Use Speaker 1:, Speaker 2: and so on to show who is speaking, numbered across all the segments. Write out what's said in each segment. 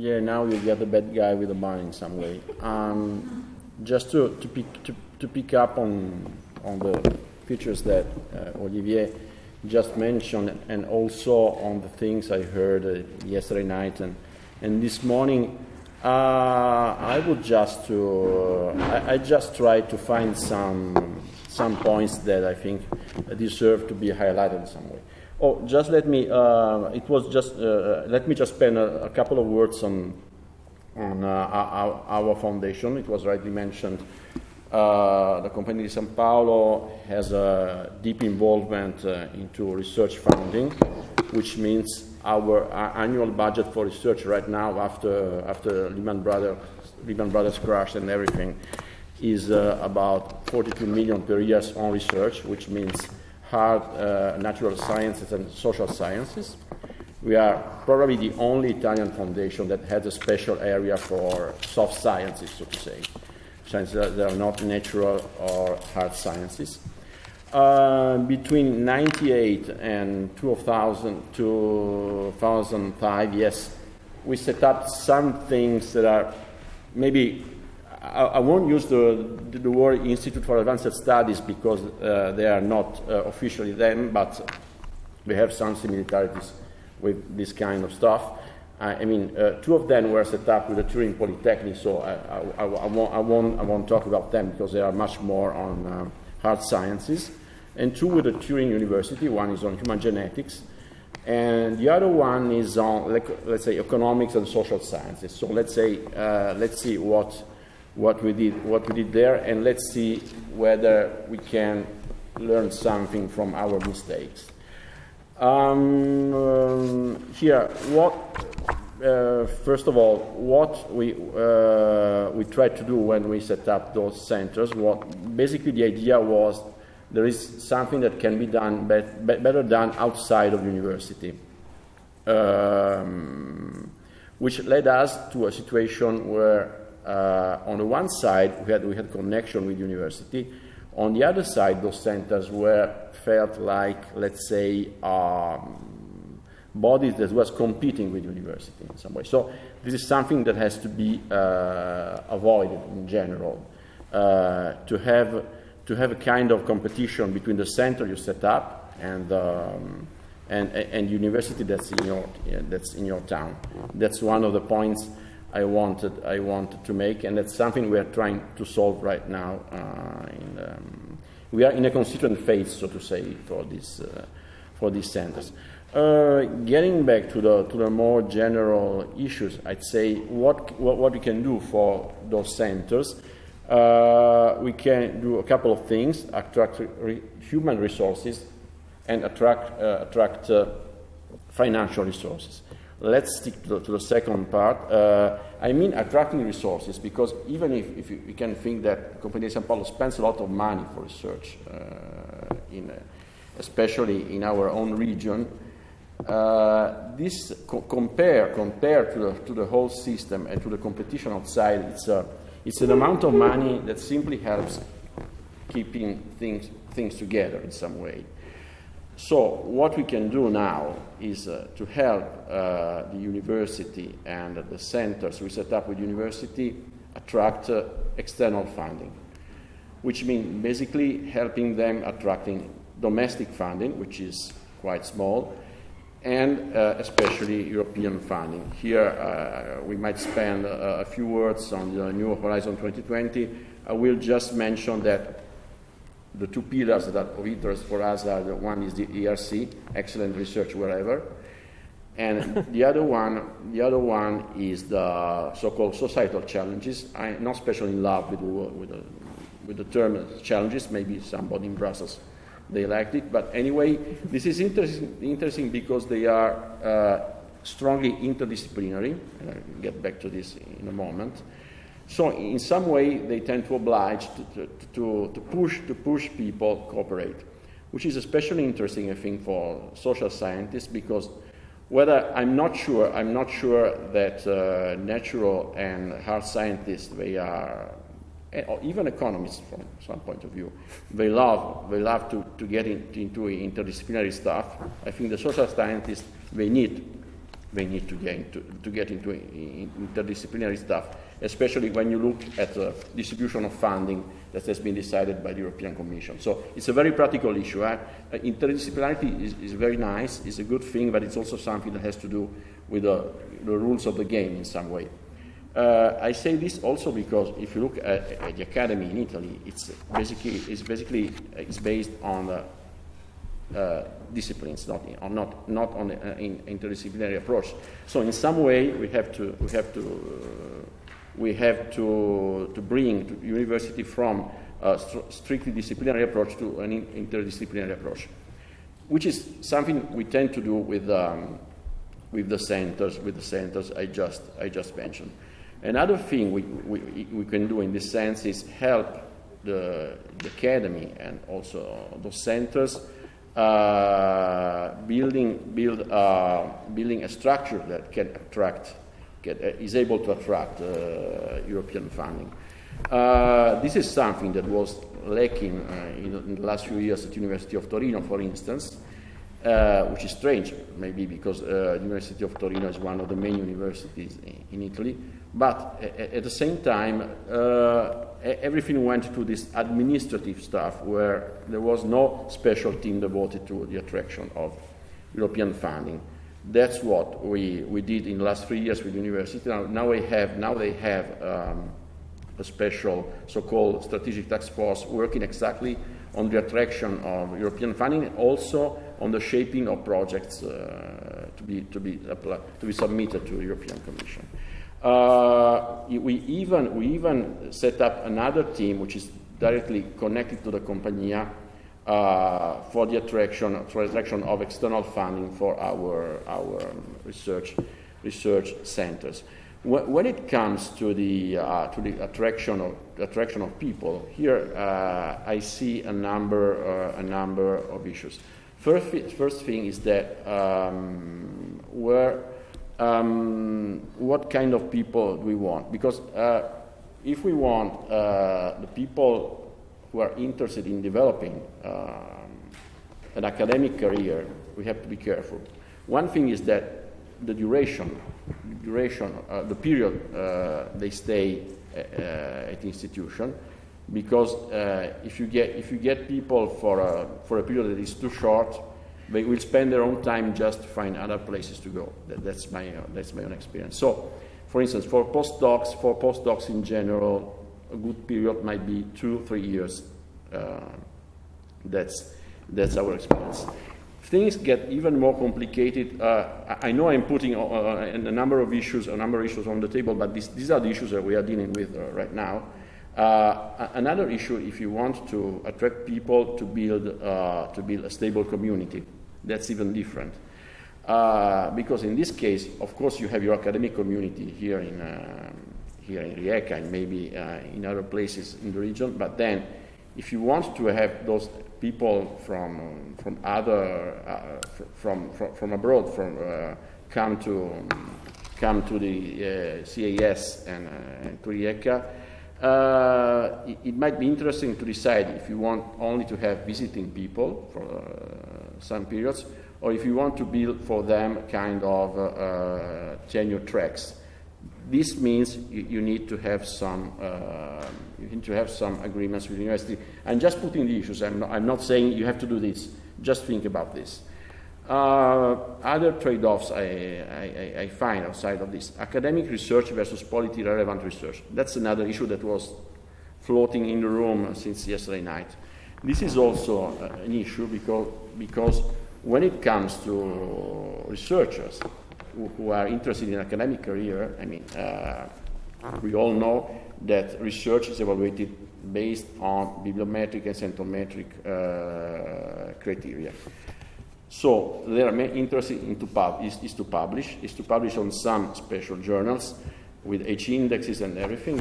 Speaker 1: Yeah, now you get the bad guy with the money in some way. Just to pick up on the features that Olivier just mentioned, and also on the things I heard yesterday night and this morning, I just tried to find some points that I think deserve to be highlighted in some way. Oh, just let me. Let me just spend a couple of words on our foundation. It was rightly mentioned. The Compagnia di San Paolo has a deep involvement into research funding, which means our annual budget for research right now, after Lehman Brothers crash and everything, is about 42 million per year on research, which means hard natural sciences and social sciences. We are probably the only Italian foundation that has a special area for soft sciences, so to say, since they are not natural or hard sciences. Between 98 and 2005, yes, we set up some things that are maybe, I won't use the word Institute for Advanced Studies because they are not officially them, but we have some similarities with this kind of stuff. I mean, two of them were set up with the Turin Polytechnic, so I won't talk about them because they are much more on hard sciences. And two with the Turin University. One is on human genetics, and the other one is on, let's say, economics and social sciences. So let's see what we did there, and let's see whether we can learn something from our mistakes. Here, first of all, what we tried to do when we set up those centers. Basically the idea was there is something that can be done better done outside of university, which led us to a situation where on the one side we had connection with university. On the other side, those centers felt like, let's say, bodies that was competing with university in some way. So this is something that has to be avoided in general, to have a kind of competition between the center you set up and university that's in your town. That's one of the points I wanted to make, and that's something we are trying to solve right now. We are in a constituent phase, so to say, for these centers. Getting back to the more general issues, I'd say what we can do for those centers. We can do a couple of things: attract human resources and attract financial resources. Let's stick to the second part. I mean attracting resources, because even if you can think that Compagnia di San Paolo spends a lot of money for research, especially in our own region, this compared to the whole system and to the competition outside, it's an amount of money that simply helps keeping things together in some way. So what we can do now is to help the university and the centers we set up with university attract external funding, which means basically helping them attracting domestic funding, which is quite small, and especially European funding. Here we might spend a few words on the new Horizon 2020. I will just mention that the two pillars that are of interest for us are one is the ERC, excellent research wherever, and the other one is the so-called societal challenges. I'm not especially in love with the term challenges. Maybe somebody in Brussels they liked it, but anyway, this is interesting because they are strongly interdisciplinary. I'll get back to this in a moment. So in some way, they tend to oblige to push people cooperate, which is especially interesting, I think, for social scientists, because whether I'm not sure that natural and hard scientists, they are, or even economists from some point of view, they love to get into interdisciplinary stuff. I think the social scientists, they need they need to get into interdisciplinary stuff, especially when you look at the distribution of funding that has been decided by the European Commission. So it's a very practical issue. Interdisciplinarity is very nice, it's a good thing, but it's also something that has to do with the rules of the game in some way. I say this also because if you look at the academy in Italy, it's based on disciplines, not on an interdisciplinary approach. So in some way, we have to bring the university from a strictly disciplinary approach to an interdisciplinary approach, which is something we tend to do with the centers I just mentioned. Another thing we can do in this sense is help the academy and also those centers building a structure that is able to attract European funding. This is something that was lacking in the last few years at the University of Torino, for instance, which is strange, maybe because the University of Torino is one of the main universities in Italy. But at the same time, everything went to this administrative stuff where there was no special team devoted to the attraction of European funding. That's what we did in the last 3 years with the university. Now they have a special so-called strategic task force working exactly on the attraction of European funding, and also on the shaping of projects to be submitted to the European Commission. We even set up another team which is directly connected to the Compagnia for the attraction of external funding for our research centers. When it comes to the attraction of people, here I see a number of issues. First thing is that what kind of people do we want? Because if we want the people who are interested in developing an academic career, we have to be careful. One thing is that the period they stay at the institution, because if you get people for a period that is too short, they will spend their own time just to find other places to go. That's my own experience. So, for instance, for postdocs in general, a good period might be 2-3 years. That's our experience. Things get even more complicated. I know I'm putting a number of issues on the table, but these are the issues that we are dealing with right now. Another issue, if you want to attract people to build a stable community, that's even different. Because in this case, of course, you have your academic community here in Rijeka and maybe in other places in the region. But then, if you want to have those people from abroad come to the CAS and to Rijeka, it might be interesting to decide if you want only to have visiting people for some periods, or if you want to build for them kind of tenure tracks. This means you need to have some agreements with the university. I'm just putting the issues. I'm not saying you have to do this. Just think about this. Other trade-offs I find outside of this: academic research versus polity-relevant research. That's another issue that was floating in the room since yesterday night. This is also an issue because when it comes to researchers who are interested in academic career, I mean, we all know that research is evaluated based on bibliometric and centrometric criteria. So their main interest is to publish on some special journals with H indexes and everything,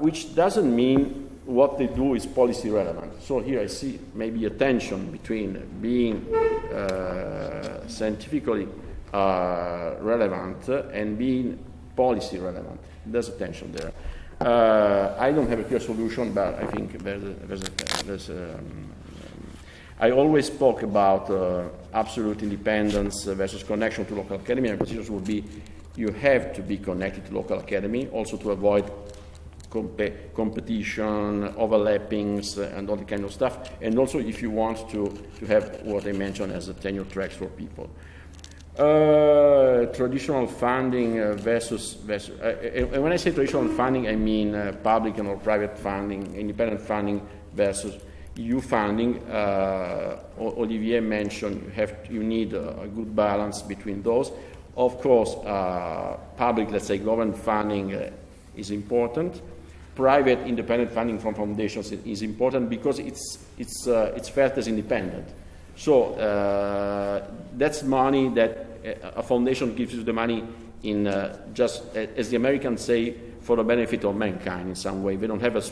Speaker 1: which doesn't mean what they do is policy relevant. So here I see maybe a tension between being scientifically relevant and being policy relevant. There's a tension there. I don't have a clear solution, but I think there's I always spoke about absolute independence versus connection to local academy, and positions would be you have to be connected to local academy, also to avoid competition, overlappings, and all the kind of stuff, and also if you want to have what I mentioned as a tenure tracks for people. Traditional funding versus and when I say traditional funding, I mean public and or private funding, independent funding versus EU funding. Olivier mentioned you need a good balance between those. Of course, public, let's say, government funding is important. Private independent funding from foundations is important because it's felt as independent. So that's money that a foundation gives you the money in just, as the Americans say, for the benefit of mankind in some way. They don't have a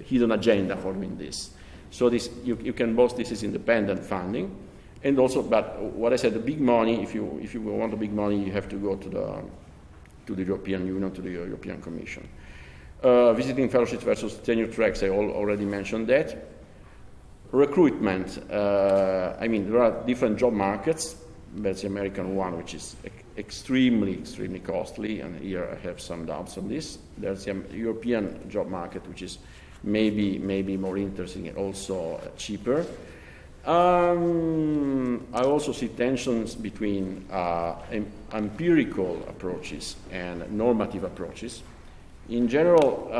Speaker 1: hidden agenda for doing this. So this, you can boast this is independent funding. And also, but what I said, the big money, if you want the big money, you have to go to the European Union, to the European Commission. Visiting fellowships versus tenure tracks, I already mentioned that. Recruitment, I mean, there are different job markets. That's the American one, which is extremely costly, and here I have some doubts on this. There's the European job market, which is maybe more interesting and also cheaper. I also see tensions between empirical approaches and normative approaches. In general,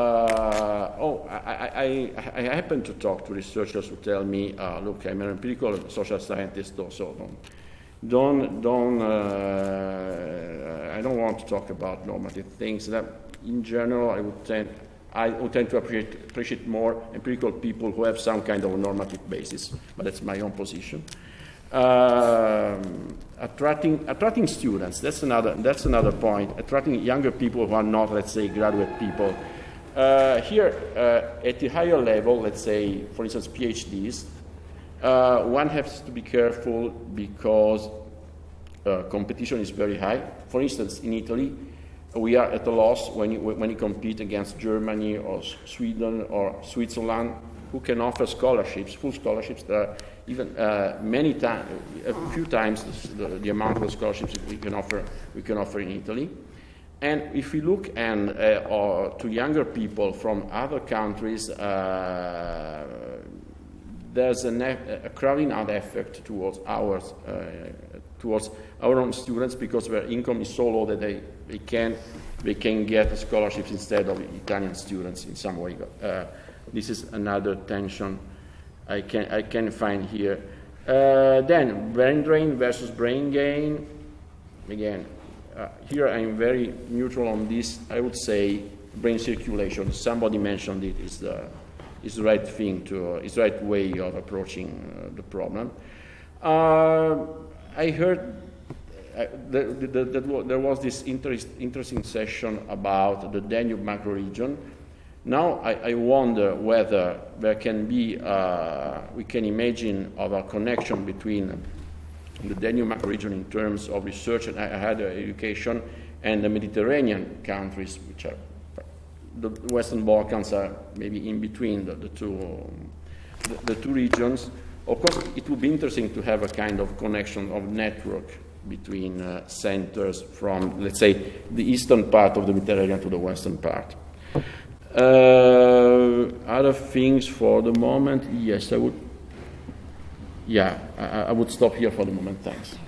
Speaker 1: I happen to talk to researchers who tell me, look, I'm an empirical social scientist, so I don't want to talk about normative things. That in general, I would tend to appreciate more empirical people who have some kind of normative basis, but that's my own position. Attracting students, that's another point. Attracting younger people who are not, let's say, graduate people. Here, at the higher level, let's say, for instance, PhDs, one has to be careful because competition is very high. For instance, in Italy, we are at a loss when you compete against Germany or Sweden or Switzerland, who can offer scholarships, full scholarships. There are even a few times the amount of scholarships we can offer in Italy. And if we look to younger people from other countries, there's a crowding out effect towards our own students because their income is so low that they can get scholarships instead of Italian students in some way. This is another tension I can find here. Then brain drain versus brain gain. Again, here I'm very neutral on this. I would say brain circulation. Somebody mentioned it is the right thing is the right way of approaching the problem. I heard there was this interesting session about the Danube macroregion. Now I wonder whether there can be, we can imagine of a connection between the Danube macroregion in terms of research and higher education and the Mediterranean countries, which are the Western Balkans are maybe in between the two regions. Of course, it would be interesting to have a kind of connection of network between centers from, let's say, the eastern part of the Mediterranean to the western part. Other things for the moment, yes, I would stop here for the moment, thanks.